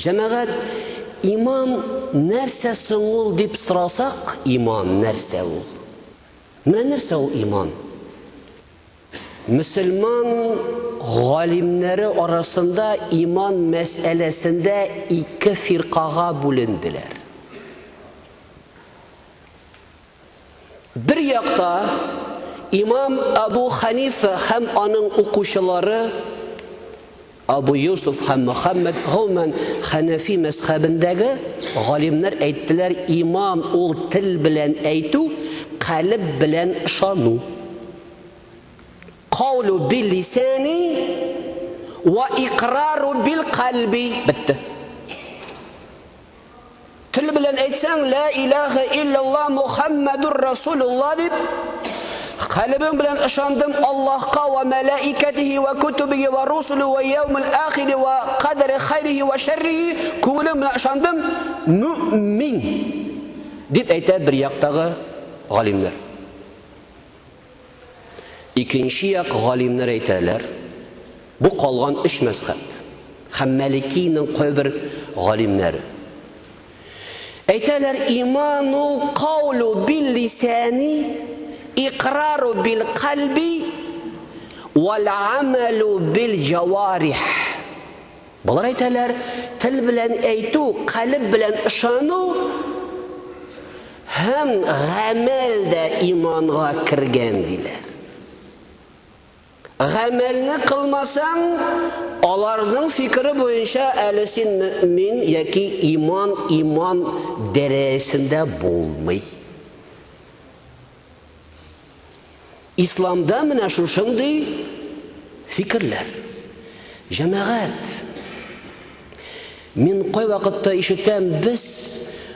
Җәмәгать, иман нәрсә соң ул дип сорасак, иман нәрсә ул? Менә нәрсә ул иман? Мөселман галимнәре арасында иман мәсьәләсендә ике фиркага бүленделәр. Бер якта имам Абу Ханифа һәм аның укучылары Абу Юсуф һәм Мөхәммәд гомумән Ханафи мәзһәбендәге галимнәр әйттеләр, иман ул тел белән әйтү, калб белән ышану. Каулу бил лисани ва иқрару бил калби. Битте. Тел белән әйтсәң, ла илаха иллаллах Мухаммадур Расулуллах дип, калбың белән ышандым Аллаһка ва малаикатихи ва кутубихи ва русулу ва яумил ахири ва кадри хайрихи ва шаррихи, күңелем белән ышандым, мөмин дип әйтә бер яктагы галимнәр. Икенче як галимнәр әйтәләр, бу калган өч мәзһәб һәм Маликиның кайбер галимнәре әйтәләр, иман ул каулу бил лисани, иқрару бил калби вал амалу бил җаварих. Булар әйтәләр, тел белән әйтү, калб белән ышану һәм гамәл дә иманга кергән диләр. Гамәлне кылмасаң, аларның фикере буенча әле син мөмин яки иман дәрәҗәсендә булмый. Исламда менә шушындый фикерләр. Җәмәгать, мин кай вакытта ишетәм, без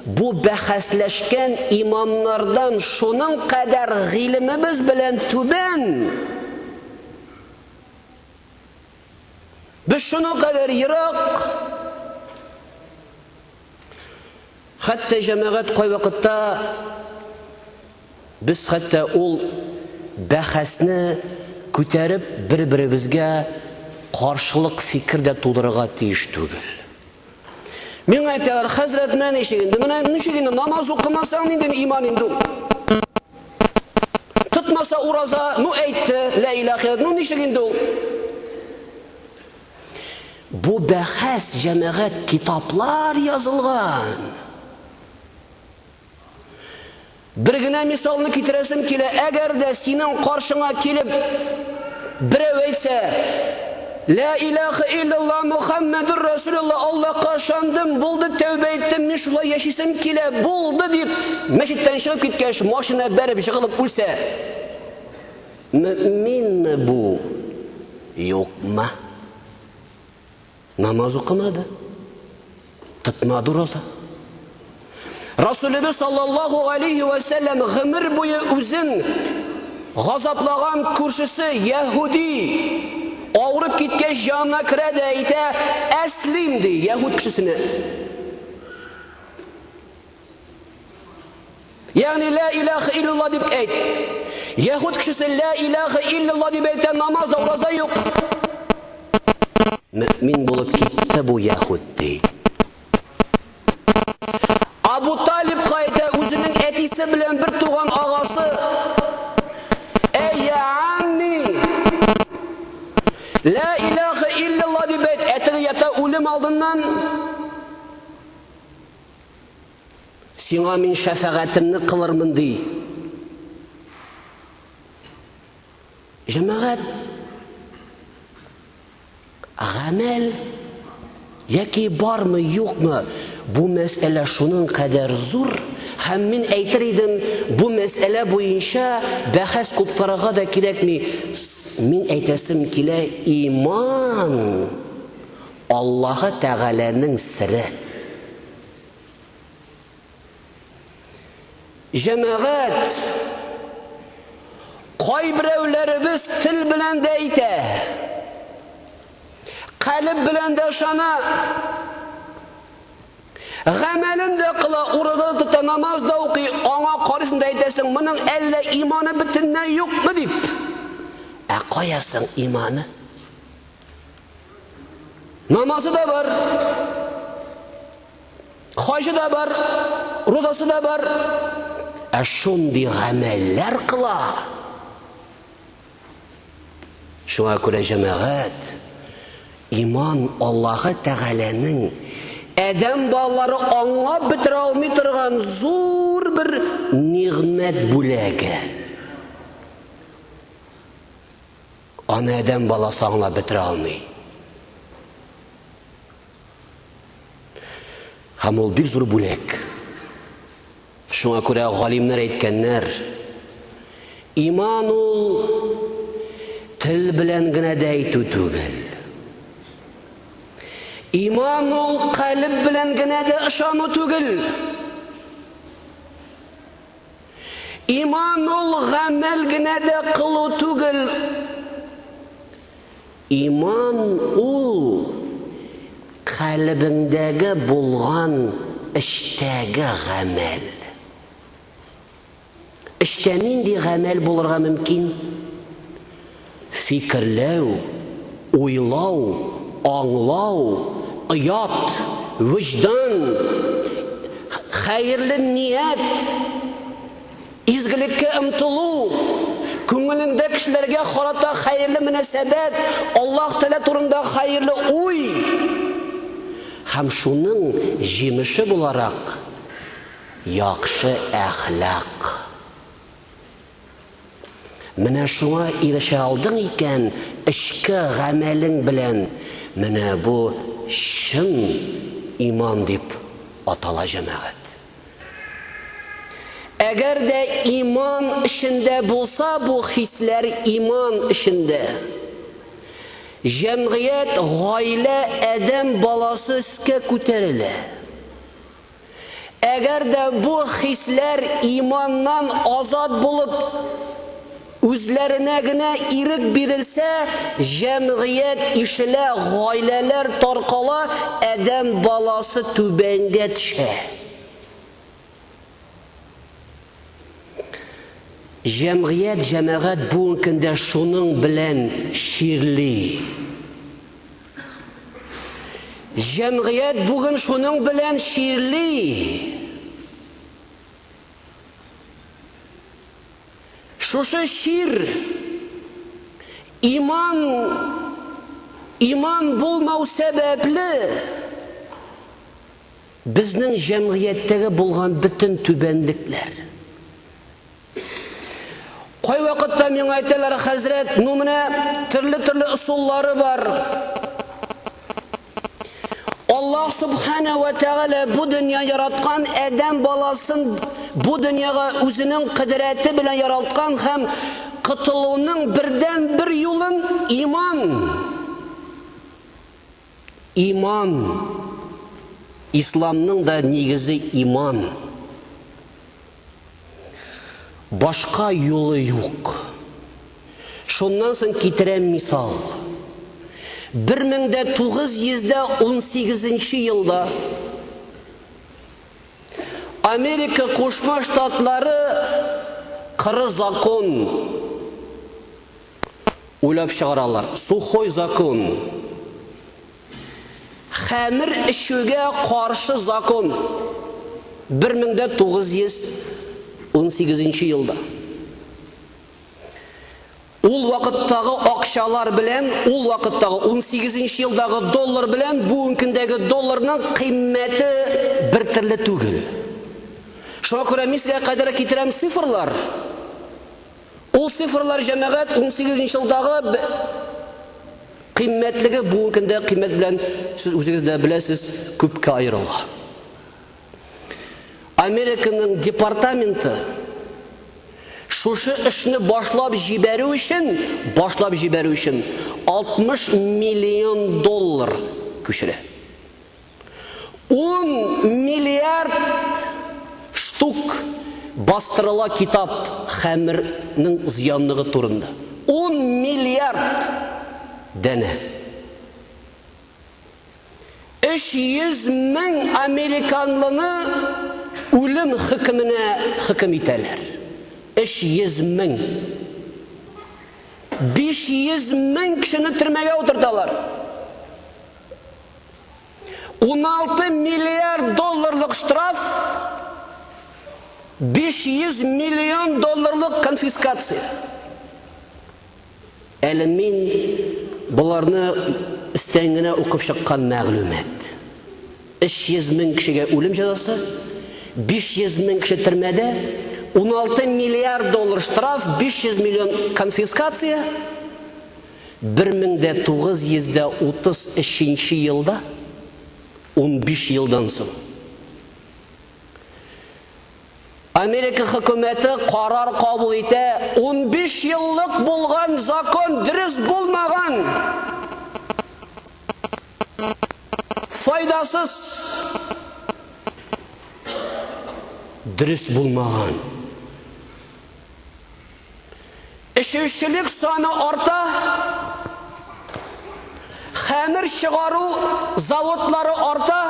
бу бәхәсләшкән имамнардан шуның кадәр гыйлемебез белән түбән, biz şunu kadar yırak. Hatta cemaat koy vakitte biz hatta ol bahasni ko'tarib bir-birimizga qarşılık fikirde tudurga tiyish tugul. Men aytalar, Hazrat men eshiginde, men nishiginde namoz o'qimasang neden iymon indu. Tutmasa uraza, nu aytdi, la ilaha illallah, nu nishiginde ol. Bu bahas cemaat kitaplar yazılgan. Bir gina misalını kitiresim kile, eğer de senin karşına kilip birey aytsa, la ilahe illallah Muhammedur Resulullah, Allah'a şandım, buldu, tevbe ettim, men şulay yaşasam kile, buldu deyip meşitten çıkıp gitkeş, maşına berip çıkılıp ölse, mümin mi bu? Yok mu? Namaz okumadı, tutmadı roza. Resulullah sallallahu aleyhi ve sellem ömür boyu özün gazaplagan kurşusu Yahudi ağırıp gitkeş yanına kiredi, eyte eslimdi Yahud kişisini. Yani la ilahe illallah deyip eyt. Yahud kişisi la ilahe illallah deyip eyte, namazda uraza yok. Mümin bulup gitti bu Yahudi. Abu Talib kayda özünün etisi bilen bir tuğan ağası, ey ya ammi, la ilahe illallah deyip etiği yata ölüm aldığından sina min şefaatimni kılırmın dey. Cemaat, amel yaki bar mı yok mu? Bu mesele şunun kadar zor. Hem min aytar idim, bu mesele boyunca bahas koptaraga da kerakmi? Min aytasim kile, iman Allah Teala'nın sırrı. Cemaat, kaybrevlerimiz til bilen de ayta, kalb bilen de şana, Gamelim de kıla, uğradı tuta, namaz da oku, ona karısında aytasın, bunun elle imanı bütünden yok mu deyip, koyasın imanı. Namazı da var, хажы да бар, розасы да бар. Шундый гамәлләр кыла. Шуңа күрә җәмәгать, иман Аллаһы Тәгаләнең Адәм балалары аңлап бетерә алмый торган зур бер нигъмәт бүләге. Аны Адәм баласы аңлап бетерә алмый. Һәм ул бик зур бүләк. Шуңа күрә галимнәр әйткәннәр, иман ул тел белән генә дә әйтү түгел. Иман ул калб белән генә дә ышану түгел. Иман ул гамәл генә дә кылу түгел. Иман ул калбыңдагы булган эштәге гамәл. Эштә нинди гамәл булырга мөмкин? Фикерләү, уйлау, аңлау, Ият, виждан, хәерле ният, изгелеккә ымтылу, күңелеңдә кешеләргә карата хәерле мөнәсәбәт, Аллаһ Тәгалә турында хәерле уй. Һәм шуның җимеше буларак яхшы әхлак. Менә шуңа ирешә алдың икән, эшкә гамәлең белән, менә бу шын иман дип атала җәмәгать. Әгәр дә иман эшендә булса, бу хисләр иман эшендә, җәмгыять, гаилә, Адәм баласы өскә күтәрелә. Әгәр дә бу хисләр иманнан азат булып үзләренә генә ирек бирелсә, җәмгыять ишелә, гаиләләр таркала, Адәм баласы түбәнгә төшә. Җәмгыять, җәмәгать бүген көндә шуның белән ширли. Җәмгыять бүген шуның белән ширли. Шушы шир иман булмау сәбәпле безнең җәмгыятьтәге булган бөтен түбәнлекләр. Кай вакытта миңа әйтәләр, хәзрәт, менә төрле ысуллары бар. Аллаһ Субхана ва Тәгалә бу дөнья яраткан, Адәм баласын бу дөньяга үзенең кыдрәте белән яраткан һәм кытылуның бердән бер юлын иман. Иман. Исламның да нигезе иман. Башка юлы юк. Шуннан соң китерәм мисал. 1918 елда Америка Кушма Штатлары кыры закон уйлап чыгаралар. Сухой закон. Хәмер эшүгә каршы закон. 1918 елда. Ул вакыттагы акчалар белән, ул вакыттагы 18 елдагы доллар белән бүгенге көндәге долларның кыйммәте бер төрле түгел. Шуңа күрә мислә кадәр китерәм цифрлар. Ул цифрлар җәмәгать 18 елдагы кыйммәтлеге бүгенге көндә кыйммәт белән сез үзегез дә беләсез, күпкә аерыла. Американың департаменты шушы эшне башлап җибәрү өчен 60 миллион доллар күчерә. 10 миллиард штук бастырыла китап хәмернең зыянлыгы турында. 10 миллиард дәнә. 300 мең американлыны үлем хөкеменә хөкем итәләр. 300 мең. 500 мең кешене төрмәгә утырталар. 16 milyar dollarlık штраф, 500 milyon dollarlık konfiskasiya. Әлі мен бұларны істәңгіне оқып шыққан мәғлумет. 300 мың кішіге өлім жазасы, 500 мың кіші түрмәдә, 16 миллиард доллар штраф, 500 миллион конфискация, 1933 елда, 15 елдан соң. Америка хөкүмәте карар кабул итә, 15 еллык булган закон дөрес булмаган. Файдасыз. Дөрес булмаган. Эшчелек саны арта. Хәмер чыгару заводлары арта.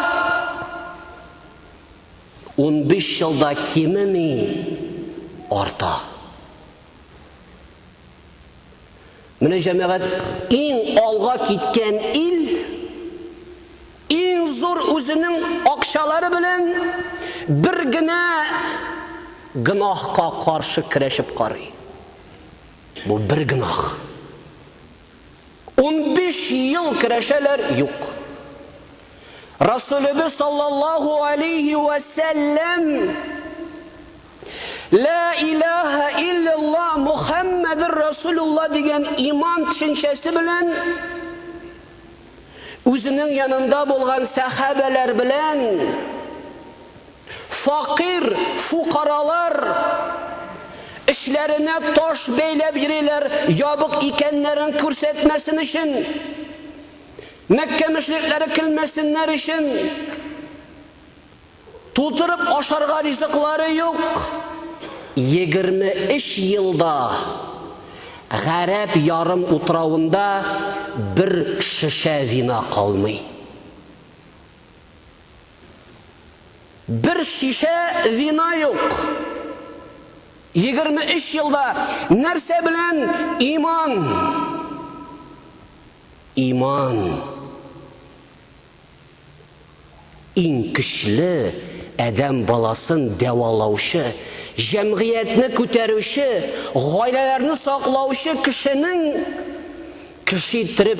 15 елда кемеми арта. Менә җәмәгать иң алга киткән ил, иң зур үзенең акчалары белән бер генә гынахка каршы көрәшеп карый. Бу бер гынах. 15 ел көрәшәләр юк. Rasulübüz sallallahu aleyhi ve sellem La ilahe illallah Muhammedur Resulullah degen iman düşüncesi bilen özünün yanında bulgan sahabeler bilen fakir fukaralar işlerine taş beylep yürüyorlar yabık ikenlerin körsetmesin için Mekke müşrikleri kilmesinler için tuturup aşarga rizıkları yok. 23 yılda Garip yarım utrağında bir şişe vina kalmay. Bir şişe vina yok. 23 yılda nerse bilen iman. İman. İң кичле адам баласын дәвалаучы, җәмгыятьне күтәрүче, гаиләләрне саклаучы кешенең кеше итеп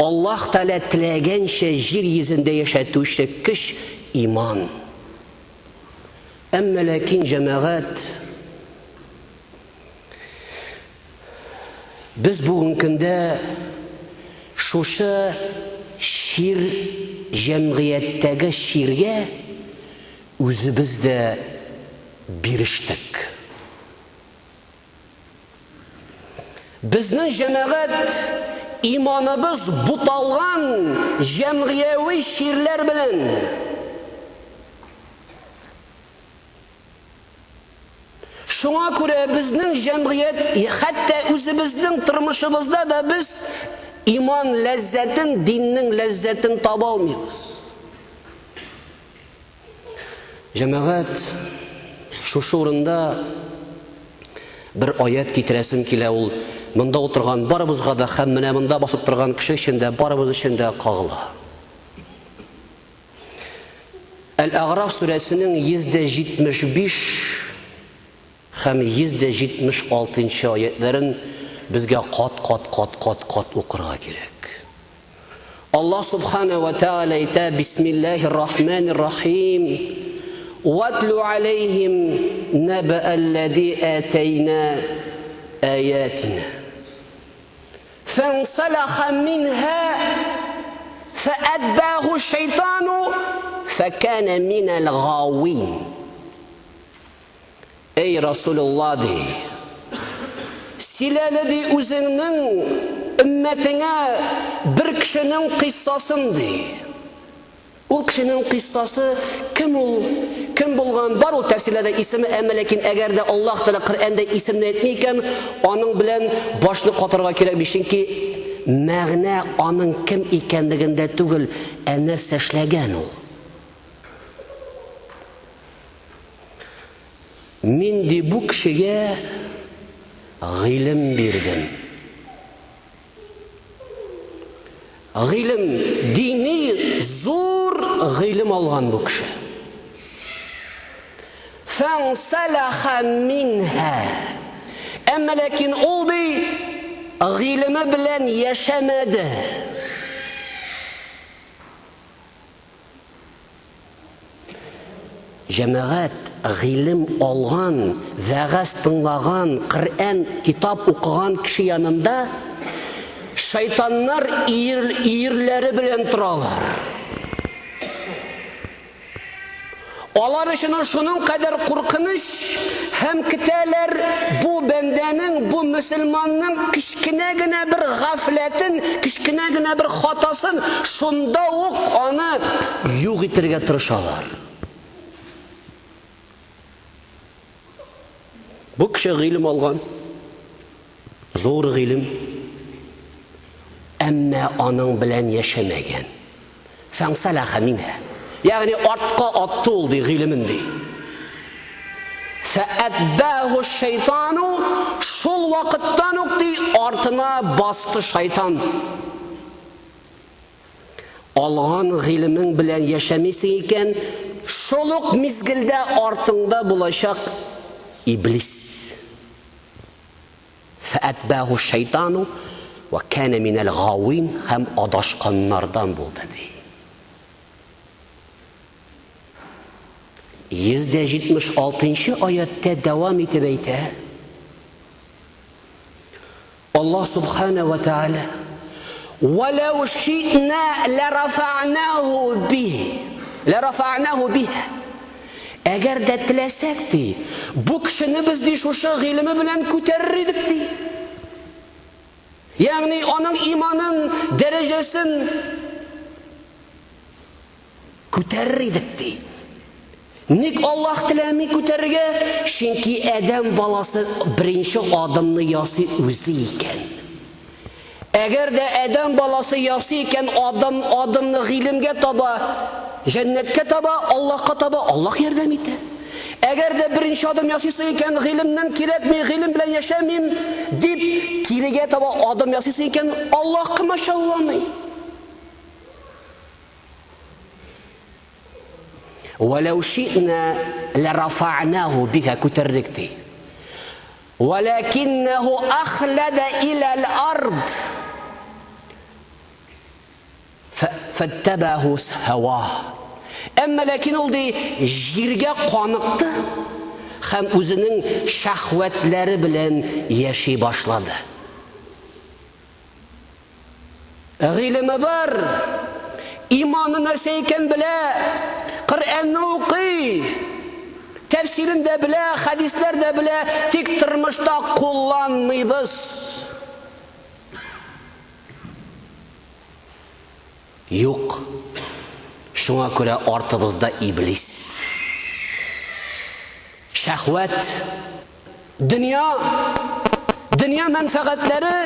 Аллаһ Тәгалә теләгәнчә җир йөзендә яшәтүче көч иман. Әмма ләкин җәмәгать без бүген көндә шушы şir cemiyеттегі şirge özümüz de biriştik. Bizning cemaat imanımız butalgan cemiyevi şirler bilen şuna göre bizning cemiyet hatta özümüzün turmuşumuzda da biz İman lezzetin, dinin lezzetin tabi almıyoruz. Cemaat, şu orunda bir ayet getiresim kile ol. Mında oturgan barımızga da hemmine mında basıp durgan kişi içinde barımız içinde kağılı. El-A'raf suresinin 175 hem 176 ayetlerin bizge kat okurga gerek. Allah subhanahu ve teala ite Bismillahirrahmanirrahim وَاتْلُ عَلَيْهِمْ نَبَأَ الَّذِي آتَيْنَا آيَاتِنَا فَانْسَلَخَ مِنْهَا فَأَتْبَعَهُ الشَّيْطَانُ فَكَانَ مِنَ الْغَاوِينَ Ey Resulullah de Sileledi özünün ümmetine bir kişinin kıssasın de. O kişinin kıssası kim ol? Kim bulgan? Var o tefsirlerde ismi ama lakin eğer de Allah Teala Kur'an'da isimini etmeyken onun bilen başını katırga kerekmişsin ki mağna onun kim ikendiginde tügül nerse işlegen ol. Min de bu kişiye ilim verdim. İlim dini zor гыйлем алган бу кеше. Фансалаха минха. Әмма ләкин ул ди гыйлеме белән яшәмәде. Җәмәгать гыйлем алган, вәгазь тыңлаган, Коръән китап укыган кеше янында шайтаннар ирләре белән торалар. Алар өчен шуның кадәр куркыныч һәм көтәләр бу бәндәнең, бу мөселманның кичкенә генә бер гафләтен, кичкенә генә бер хатасын шунда ук аны юк итәргә тырышалар. Бу кеше гыйлем алган, зур гыйлем, әмма аның белән яшәмәгән. Фансалаха минха. Ягъни артка атты ул ди гыйлемен ди. Фәәтбәһу шайтану, шул вакыттан ук ди артына басты шайтан. Алган гыйлемең белән яшәмисең икән, шул ук мизгелдә артыңда булачак Иблис. Фәәтбәһу шайтану ва кана минал гавин, һәм адашканнардан булды ди. 176 аятта дәвам итеп әйтә. Аллаһ субхана ва тааля: "Валау ши'на ларафа'наху биха." Әгәр дә теләсәк ди, бу кешене без ди шушы гыйлеме белән күтәрер идек ди. Ягъни аның иманын, дәрәҗәсен күтәрер идек ди. Ник Аллаһ теләми күтәрергә? Чөнки адәм баласы беренче адымны ясый үзе икән. Әгәр дә адәм баласы ясый икән, адымны гыйлемгә таба, җәннәткә таба, Аллаһка таба, Аллаһ ярдәм итә. Әгәр дә беренче адым ясыйсы икән, гыйлемнән кирәкми, гыйлем белән яшәмим дип, кирегә таба адым ясыйсы икән, Аллаһ кымашауламый. ولو شئنا لرفعناه بها كتركتي ولكنه أخلد إلى الأرض فاتبعه هواه. أما لكن ولدي جيرجا قانقتı һәм үзенең шахвәтләре белән яши башлады. Гыйлеме бар, иманы нәрсә икән белә, Коръәнне укый, тәфсирен дә белә, хадисләр дә белә, тик тормышта кулланмыйбыз. Юк. Шуңа күрә артыбызда Иблис. Шахват, дөнья мәнфәгатьләре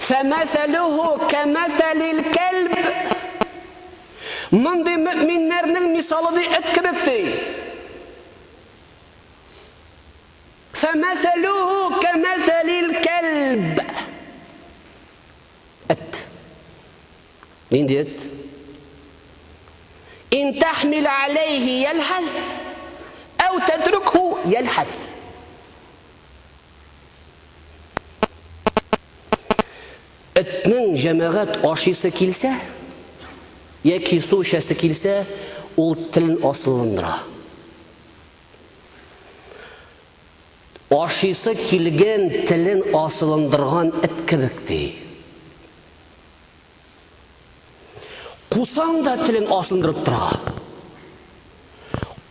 فَمَثَلُهُ كَمَثَلِ الْكَلْبِ. Мондый мөэминнәрнең мисалы ди эт кебек ди. فَمَثَلُهُ كَمَثَلِ الْكَلْبِ. Эт. Нинди эт? إن تحمل عليه يلحث أو تتركه يلحث. Этнең җәмәгать ашыйсы килсә, яки су эчәсе килсә, ул телен асылындыра. Ашыйсы килгән телен асылындырган эт кебек ди. Кусаң да телен асылындырып тора.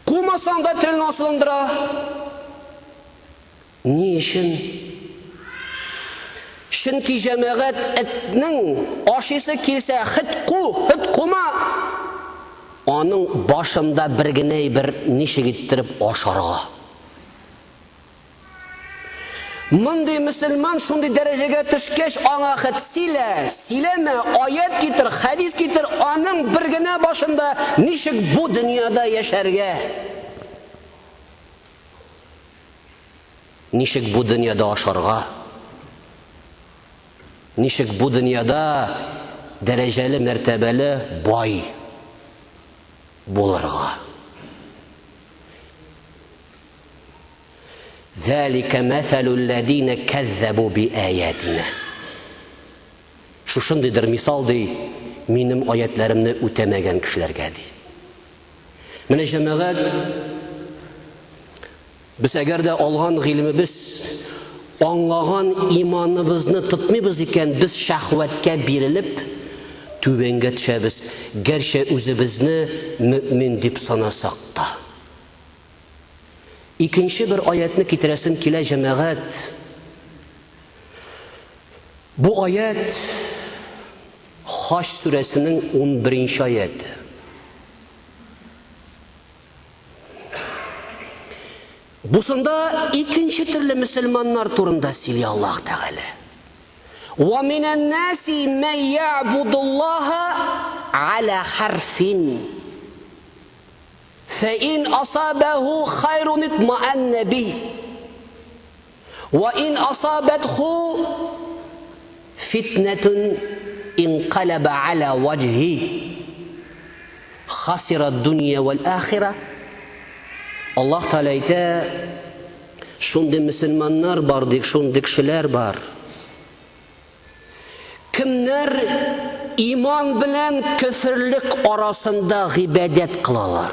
Кумасаң да телен асылындыра. Ни өчен? Чөнки җәмәгать этнең ашыйсы килсә, хит кума, аның башында бер генә бер ничек иттереп ашарга. Мондый мөселман шундый дәрәҗәгә төшкәч, аңа хит сөйләмә, аят китер, хадис китер, аның бер генә башында ничек бу дөньяда яшәргә, ничек бу дөньяда ашарга, ничек бу дөньяда дәрәҗәле, мәртәбәле, бай булырга. ذَلِكَ مَثَلُ الَّذِينَ كَذَّبُوا بِآيَاتِنَا. Шушындыйдыр мисал дей, минем аятларымны үтәмәгән кешеләргә ди. Менә җәмәгать, без әгәр дә алган гыйлемебез, аңлаган иманыбызны тотмыйбыз икән, без шәһвәткә бирелеп, түбәнгә төшәбез, гәрчә үзебезне мөмин дип санасак та. Икенче бер аятны китерәсем килә җәмәгать. Бу аят Хаҗ сүрәсенең 11-нче аяты. Бусында икенче төрле мөселманнар турында сөйли Аллаһ Тәгалә. Ва минән наси ман яъбуду Аллаһа ала харфин. فإن أصابه خير اطمأن به وإن أصابته فتنة انقلب على وجهه خسر الدنيا والآخرة. Allah Teala ayta, şunday müselmanlar bar dik, şunday kişiler bar. Kimler iman bilen küfürlük arasında ibadet kılalar.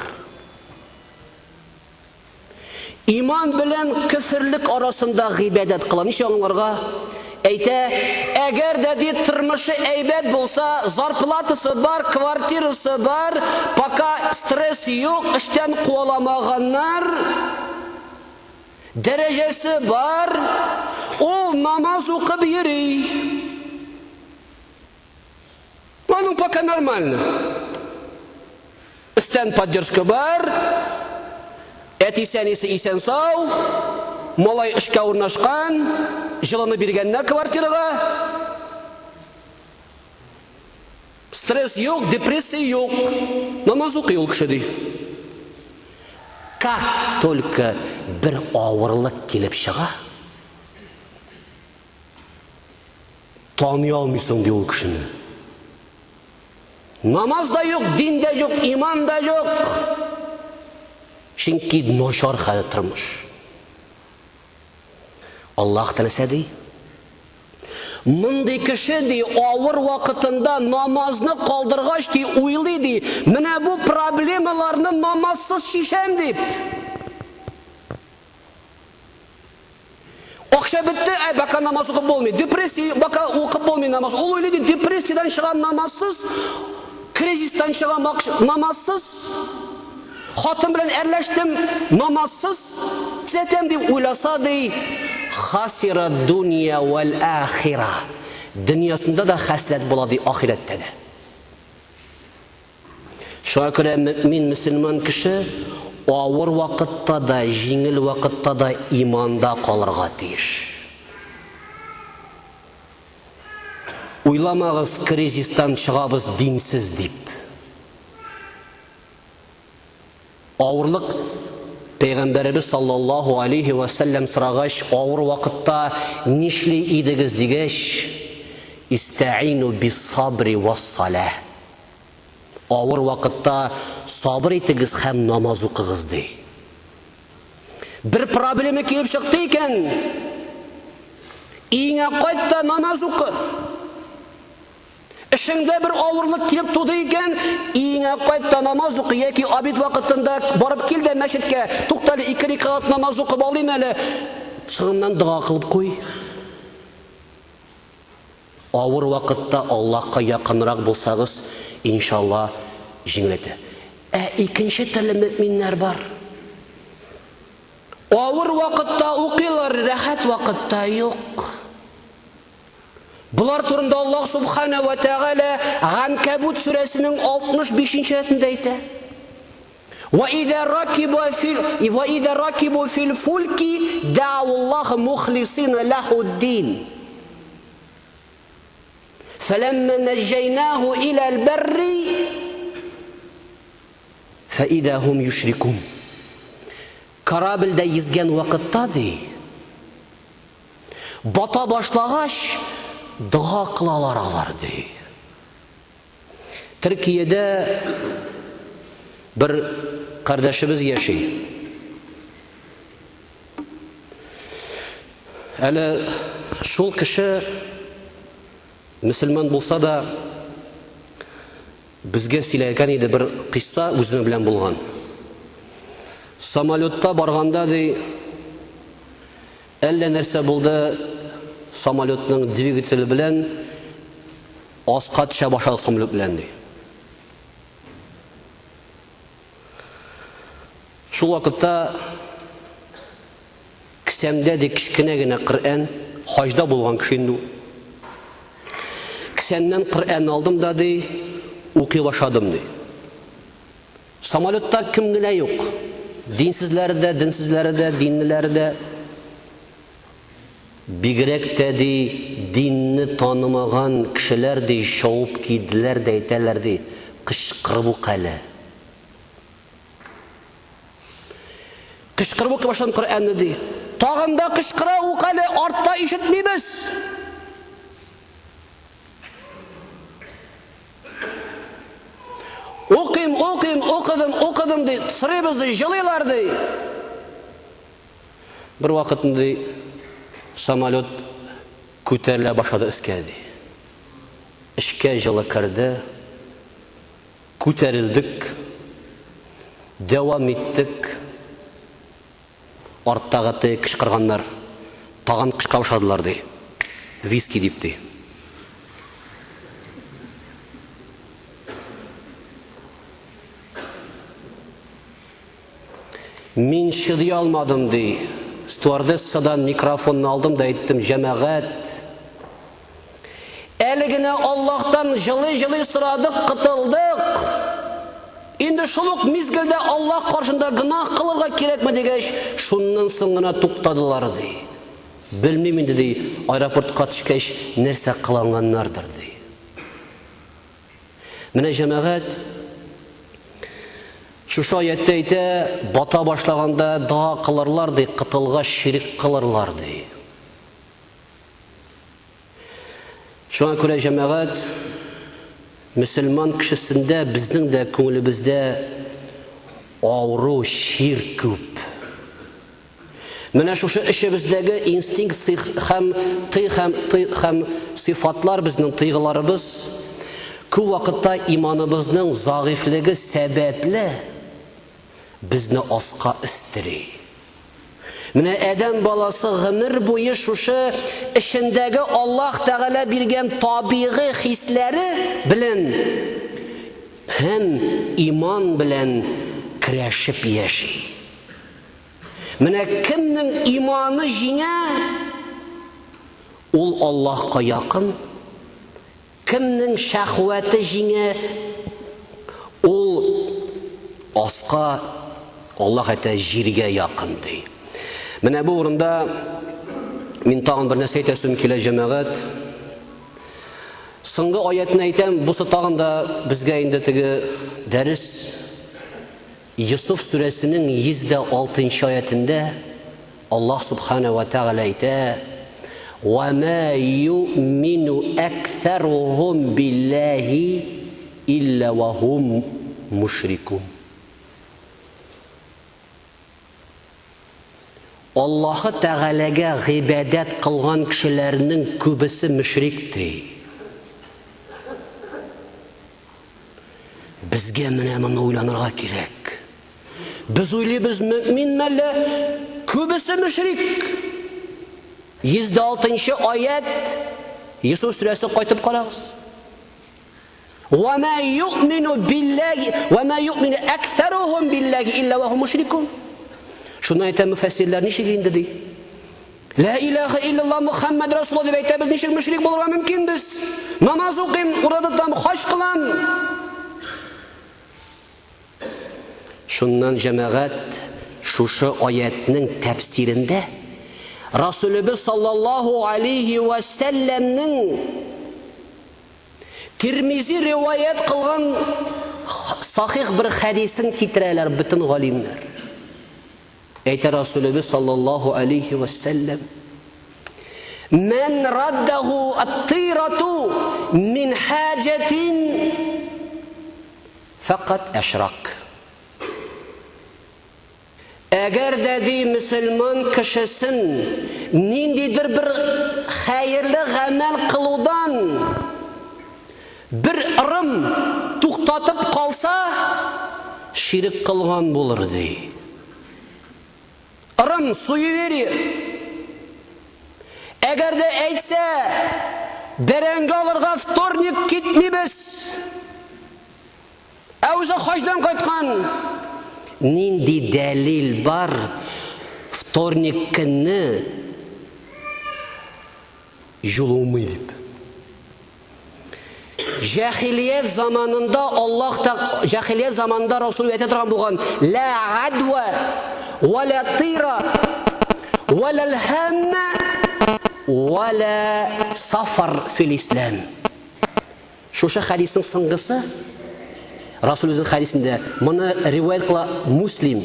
İman bilen küfürlük arasında ibadet kılan. Niçin onlarga? Әйтә, әгәр дә ди тормышы әйбәт булса, зарплатасы бар, квартирасы бар, пока стресс юк, эштән куаламаганнар, дәрәҗәсе бар, ул намаз укып йөри. Аның пока нормально. Өстән поддержка бар, әтисәнисе исән сау, малай эшкә урнашкан, жыланы биргәннәр квартирага. Стресс юк, депрессия юк. Намаз укый ул кеше ди. Как только бер авырлык килеп чыга, таный алмыйсың ди ул кешене. Намаз да юк, дин да юк, иман да юк. Чөнки начар хәл тормыш. Аллаһ Тәгалә ди, мондый кеше ди авыр вакытында намазны калдыргач ди уйлый ди, менә бу проблемаларны намазсыз шишәм дип. Акча бетте, бака намаз укып булмый, депрессия, бака укып булмый намаз. Ул уйлый ди, депрессиядан чыган намазсыз, кризистан чыган намазсыз, хатын белән әрләштем намазсыз, төзәтәм дип уйласа ди, хасира дуния вал ахира. Дөньясында да хәсрәт була ди, ахирәттә дә. Шуңа күрә мөмин мөселман кеше авыр вакытта да, җиңел вакытта да иманда калырга тиеш. Уйламагыз, кризистан чыгабыз динсез дип. Авырлык Пәйгамбәрбез саллаллаху алейхи ва саллям сорагач, авыр вакытта нишли идегез дигәч, истаину бис-сабри вас-салах. Авыр вакытта сабыр итегез һәм намаз укыгыз ди. Бер проблема килеп чыкты икән, иңә кайтта намаз укы. Эшеңдә бер авырлык килеп туды икән, иңә кайтта намаз укы, яки обед вакытында барып кил дә мәчеткә, туктале 2 рәкать намаз укып алыйм әле. Соңыннан дуа кылып куй. Авыр вакытта Аллаһка якынрак булсагыз, иншалла җиңеләтә. Икенче төрле мөминнәр бар. Авыр вакытта укыйлар, рәхәт вакытта юк. Булар турында Аллаһ Субхана ва Тәгалә Анкабут сүрәсенең 65-нче аятында әйтә. Ва идә ракибу фил фулки дa'u Аллаһ мухлисина лаху ад-дин. Фаламма наҗҗайнаху иля ал-барри фаидә хум юшрикун. Корабльдә йөзгән вакытта ди, бата башлагач дуа кылалар алар ди. Türkiye'de bir kardeşimiz yaşıyor. Әлі шул кеше Müslüman bulsa da bizge сөйләгән иде bir кыйssa үзенең белән булган. Самолетта барганда ди, әллә нәрсә булды, самолетның двигателе белән аска төшә башлады самолет белән ди. Шул вакытта кесәмдә ди кичкенә генә Коръән, хаҗда булган кеше инде. Кесәмнән Коръән алдым да ди, укый башладым ди. Самолетта кем генә юк. Динсезләр дә, динсезләр дә, динлеләр дә. Бигрәк тә ди, динне танымаган кешеләр ди шауып киделәр дә әйтәләр ди, кычкырып ук әле. Кычкырып ук башладым Коръәнне ди. Тагын да кычкыра ук әле, артта ишетмибез. Оқыдым ди, сырыбыз ди, жылыйлар ди. Bir вакытында самолет күтәрелә башлады искә ди. Эшкә жылы кирде, күтәрелдек, дәвам иттек. Арттагы кычкырганнар тагын кычкыра башладылар ди. Виски дип ди. Мин чыдый алмадым ди. Стюардессадан микрофонны алдым да әйттем, җәмәгать, әле генә Аллаһтан җылы-җылы сорадык, кытылдык. Инде шул ук мизгелдә Аллаһ каршында гынах кылырга кирәкме дигәч, шуннан соң гына туктадылар ди. Белмим инде ди, аэропортка төшкәч нәрсә кылганнардыр ди. Менә җәмәгать шушы аятта әйтә, бата башлаганда дua кылырлар ди, кытылга ширик кылырлар ди. Шуңа күрә җәмәгать, Müslüman кешесендә, безнең дә күңелебездә авыру, шир күп. Менә шушы эшебездәге инстинкт һәм сыйфатлар, безнең тойгыларыбыз күп вакытта иманыбызның загыйфлеге сәбәпле безне аска истери. Менә Адәм баласы гомер буе шушы эшендәге Аллаһ Тәгалә биргән табигый хисләре белән һәм иман белән көрәшеп яши. Менә кемнең иманы җиңә, ул Аллаһка якын. Кемнең шәһвәте җиңә, ул аска, Аллаһ әйтә, җиргә якын ди. Менә бу урында мин тагын бер нәрсә әйтәсем килә җәмәгать. Соңгы аятны әйтәм, бусы тагын да безгә инде теге дәрес Юсуф сүрәсенең 106 аятында Аллаһ субхана ва тәгалә әйтә: "Ва ма ю'мину аксаруһум биллаһи илля ва хум мушрикун." Аллаһы Тәгаләгә гыйбадәт кылган кешеләрнең күбесе мөшрик ди. Безгә менә моны уйланырга кирәк. Без уйлыйбыз, мөэмин әллә, күбесе мөшрик. 106 аят, Юсуф сүрәсе кайтып карагыз. Ва ма ю'мину биллаһи ва ма ю'мину аксаруһум биллаһи илля ва хум мушрикун. Шуны әйтә муфассирлар ничек инде ди? Ла илаха илляллах Мухаммад Расулуллах дип әйтә, без ничек мөшрик булырга мөмкин без? Намаз укыйм, урада там хаҗ кылам. Шуннан җәмәгать шушы аятның тәфсирендә Расулыбыз саллаллаху алейхи ва сәлләмнең Тирмизи риваят кылган сахих бер хадисен китерәләр бөтен галимнәр. Әйтә Расулыбыз саллаллаху алейхи ва сәлләм: "Мен раддаху ат-тирату мин хаҗатин фақат әшрак. Әгәр дә ди мөселман кешесен ниндидер бер хәерле гамәл кылудан бер ырым туктатып калса, ширк кылган булыр ди. Ырым суеверие. Әгәр дә әйтсә, бәрәңге алырга вторник китмибез. Әүзе хаҗдан кайткан. Нинди дәлил бар вторник көнне жулумый дип. Җахилият заманында җахилият заманында Расул әйтә торган булган: "Ла адва ва ла тира ва ла хамма ва ла сафар фил ислам." Шушы хадисның соңгысы Расул үзенең хадисендә моны риваят кыла Муслим.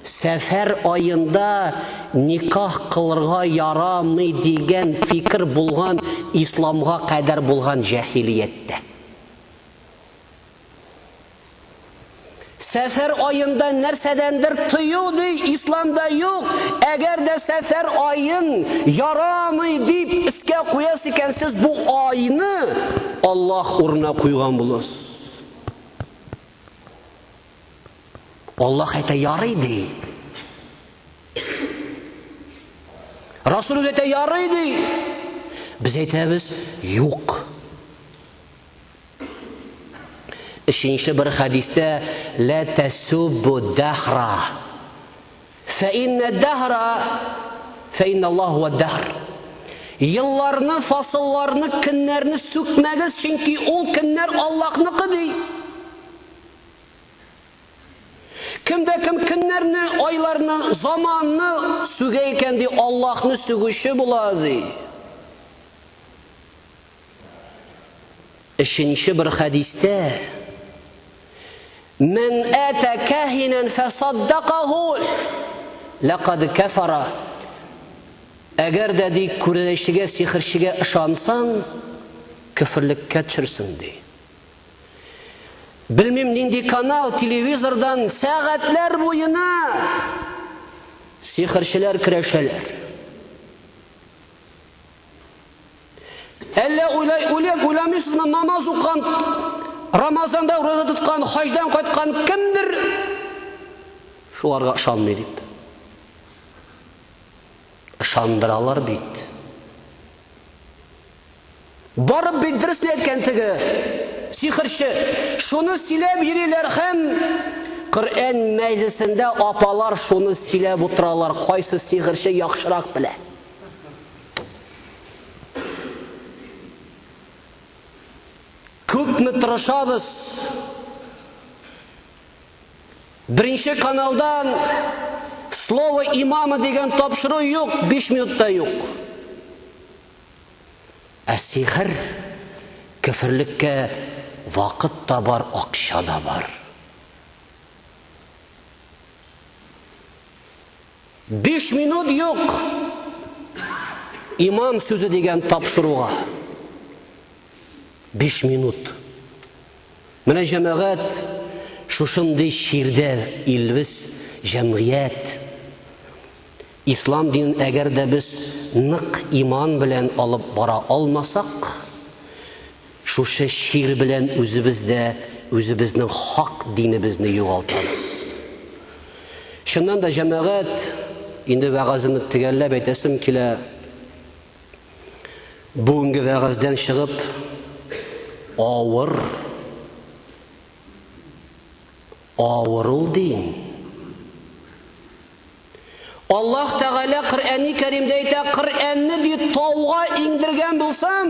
Сәфәр айында никах кылырга ярамый дигән фикер булган исламга кадәр булган җахилияттә. Сәфәр айында нәрсәдәндер тыю ди исламда юк. Әгәр дә сәфәр айын ярамый дип искә куясыз икәнсез, бу айны Аллаһ урынына куйган буласыз. Аллаһ әйтә ярый ди. Расул әйтә ярый ди. Без әйтәбез юк. Өченче бер хадистә: "Ла тасубу дахра, фа инна дахра, фа инна Аллаһ ва дахр." Елларны, фасылларны, көннәрне сүкмәгез, чөнки ул көннәр Аллаһныкы ди. Кемдә кем көннәрне, айларны, заманны сүгә икән ди, Аллаһны сүгүче була ди. Өченче бер хадистә: "Мен ата кахинан фасаддaqahu лaqad кафара." Әгәр дә ди күрәшегә, сихерчегә ышансаң, күферлеккә төшерсең ди. Белмим нинди канал, телевизордан сәгатьләр буена сихерчеләр көрәшәләр. Әллә уйламыйсызмы, намаз укыган, Рамазанда роза тоткан, хаҗдан кайткан кемдер шуларга ышанмый дип. Ышандыралар бит. Барып бит дөресне әйткән теге сихерче, шуны сөйләп йөриләр һәм Коръән мәҗлесендә апалар шуны сөйләп утыралар, кайсы сихерче яхшырак белә. Күпме тырышабыз. Беренче каналдан слово имама дигән тапшыру юк, 5 минутта юк. Ә сихер, күферлеккә вакыт та бар, акча да бар. 5 минут юк. Имам сүзе дигән тапшыруга. 5 минут. Менә җәмәгать шушындый ширдә илбез җәмгыять. Ислам динен әгәр дә без нык иман белән алып бара алмасак, шушы шир белән үзебезнең хак динебезне югалтабыз. Шуннан да җәмәгать, инде вәгазымны төгәлләп әйтәсем килә. Бүгенге вәгаздан чыгып авыру дин. Аллаһ Тәгалә Коръәни Кәримдә әйтә, Коръәнне ди тауга иңдергән булсам,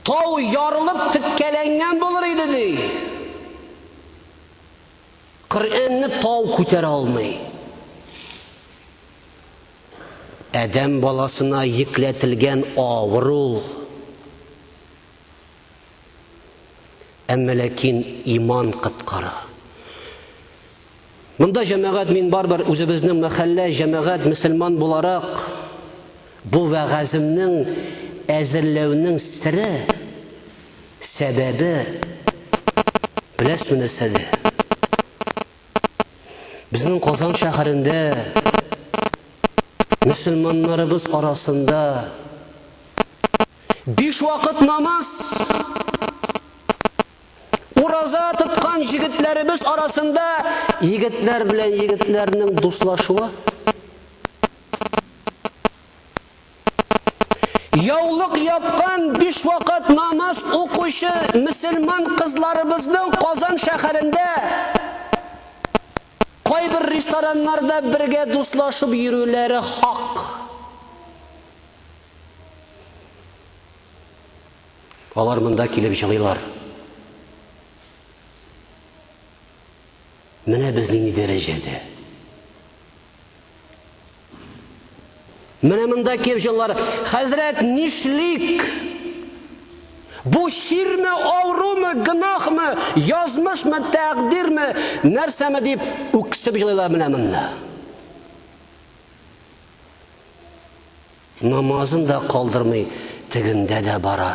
тау ярылып тиккәләнгән булыр иде ди. Коръәнне тау күтәрә алмый. Адәм баласына йөкләтелгән авыру. Әмма ләкин иман кыткара. Монда җәмәгать, мин барбар үзебезнең мәхәллә җәмәгать мөселман буларак бу вәгазымның әзерләүнең Сәбәбе беләсме нәрсәдә? Безнең Казан шәһәрендә мөселманнарыбыз арасында 5 вакыт намаз ураза тоткан җегетләребез арасында егетләр белән егетләрнең дуслашуы, яулык япкан 5 вакыт намаз укучы мөселман кызларыбызның Казан шәһәрендә кайбер рестораннарда бергә дуслашып йөрүләре хак. Алар монда килеп җырлыйлар. Менә безнең ни дәрәҗәдә. Менә монда килеп җырлар. Хәзрәт, нишлик? Бу ширме, аврумы, гынахмы, язмышмы, тәкъдирме, нәрсәме дип үксеп җырлыйлар менә монда. Намазын да калдырмый, тегендә дә бара.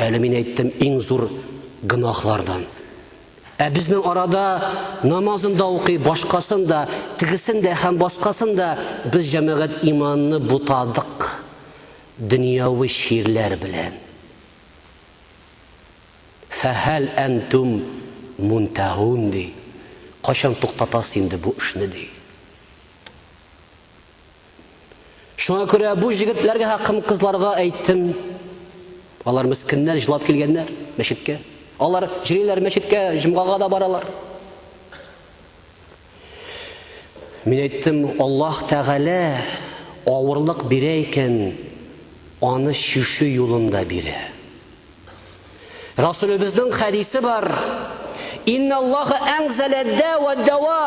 Әле мин әйттем иң зур гынахлардан. Безнең арада намазын да укый, башкасын да, тигесен дә һәм башкасын да без җәмәгать иманны бутадык. Дөньяви ширләр белән. Фәһәл әнтум мунтахун ди. Кашан туктатасыз инде бу эшне ди. Шуңа күрә бу җегетләргә хакым кызларга әйттем. Алар мискиннәр җылап килгәннәр мәчеткә. Алар җырлыйлар мәчеткә, җомгага да баралар. Мин әйттем, Аллаһ Тәгалә авырлык бирә икән, аны шушы юлында бирә. Расулыбызның хәдисе бар. Инналлаһа анзала дава дава.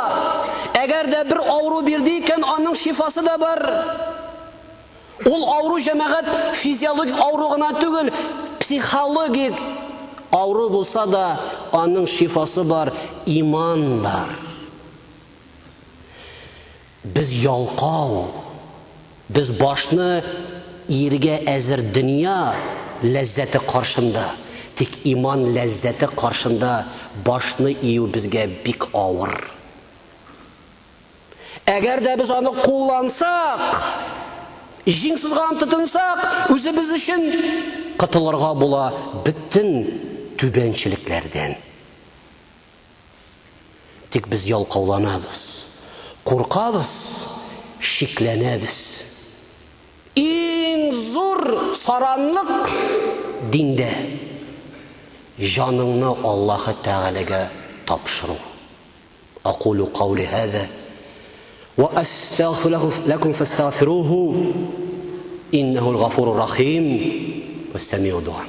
Әгәр дә бер авыру бирде икән, аның шифасы да бар. Ул авыру җәмәгать физиологик авыру гына түгел, психологик авыру булса да, аның шифасы бар, иман бар. Без ялкау, без башны иргә әзер дөнья ләззәте каршында, тик иман ләззәте каршында башны ию безгә бик авыр. Әгәр дә без аны куллансак, җиңсызган тотынсак, үзебез өчен кытылырга була бөтен түбәнчелекләрдән. Тик без ялкауланабыз, куркабыз, шикләнәбез. Иң зур саранлык диндә җаныңны Аллаһ Тәгаләгә тапшыру. Aqulu qawli hadha wa astaghfiru lakum fastaghfiruhu innahu al-ghafurur rahim was-sami'ud du'a.